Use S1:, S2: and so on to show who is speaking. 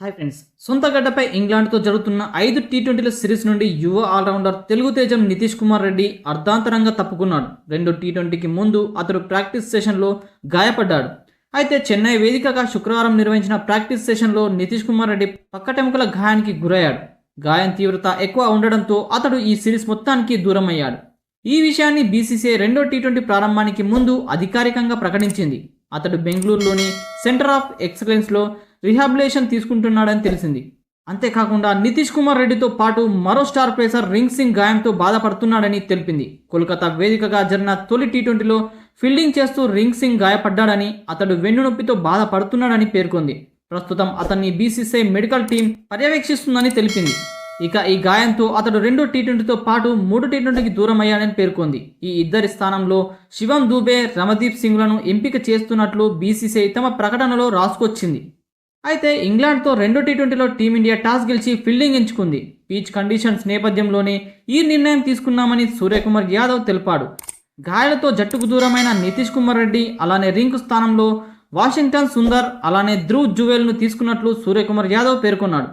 S1: Hi friends, సొంత గడ్డపై ఇంగ్లాండ్తో జరుగుతున్న 5 టీ20ల సిరీస్ నుండి యువ ఆల్రౌండర్ తెలుగు తేజం నితీష్ కుమార్ రెడ్డి అర్ధాంతరంగా తప్పుకున్నాడు. 2 టీ20కి ముందు అతడు ప్రాక్టీస్ సెషన్లో గాయపడ్డాడు. అయితే చెన్నై వేదికగా శుక్రవారం నిర్వహించిన ప్రాక్టీస్ సెషన్లో నితీష్ కుమార్ రెడ్డి పక్కటెముకల గాయానికి గురయ్యాడు. గాయం తీవ్రత ఎక్కువ ఉండడంతో అతడు ఈ సిరీస్ మొత్తానికి దూరమయ్యాడు. ఈ విషయాన్ని బీసీసీఐ 2 టీ20 ప్రారంభానికి ముందు అధికారికంగా ప్రకటించింది. అతడు బెంగళూరులోని సెంటర్ ఆఫ్ ఎక్సలెన్స్లో రిహాబిలేషన్ తీసుకుంటున్నాడని తెలిసింది. అంతేకాకుండా నితీష్ కుమార్ రెడ్డితో పాటు మరో స్టార్ పేసర్ రింగ్ సింగ్ గాయంతో బాధపడుతున్నాడని తెలిపింది. కోల్కతా వేదికగా జరిగిన తొలి టీ20లో ఫీల్డింగ్ చేస్తూ రింగ్ సింగ్ గాయపడ్డాడని, అతడు వెన్నునొప్పితో బాధపడుతున్నాడని పేర్కొంది. ప్రస్తుతం అతన్ని బీసీసీఐ మెడికల్ టీం పర్యవేక్షిస్తుందని తెలిపింది. ఇక ఈ గాయంతో అతడు 2 టీ20తో పాటు 3 టీ20కి దూరం అయ్యాడని పేర్కొంది. ఈ ఇద్దరి స్థానంలో శివం దూబే, రమదీప్ సింగ్లను ఎంపిక చేస్తున్నట్లు బీసీసీఐ తమ ప్రకటనలో రాసుకొచ్చింది. అయితే ఇంగ్లాండ్తో 2 టీ20లో టీమిండియా టాస్ గెలిచి ఫీల్డింగ్ ఎంచుకుంది. పిచ్ కండిషన్స్ నేపథ్యంలోనే ఈ నిర్ణయం తీసుకున్నామని సూర్యకుమార్ యాదవ్ తెలిపాడు. గాయాలతో జట్టుకు దూరమైన నితీష్ కుమార్ రెడ్డి, అలానే రింకు స్థానంలో వాషింగ్టన్ సుందర్, అలానే ధ్రువ్ జువెల్ను తీసుకున్నట్లు సూర్యకుమార్ యాదవ్ పేర్కొన్నాడు.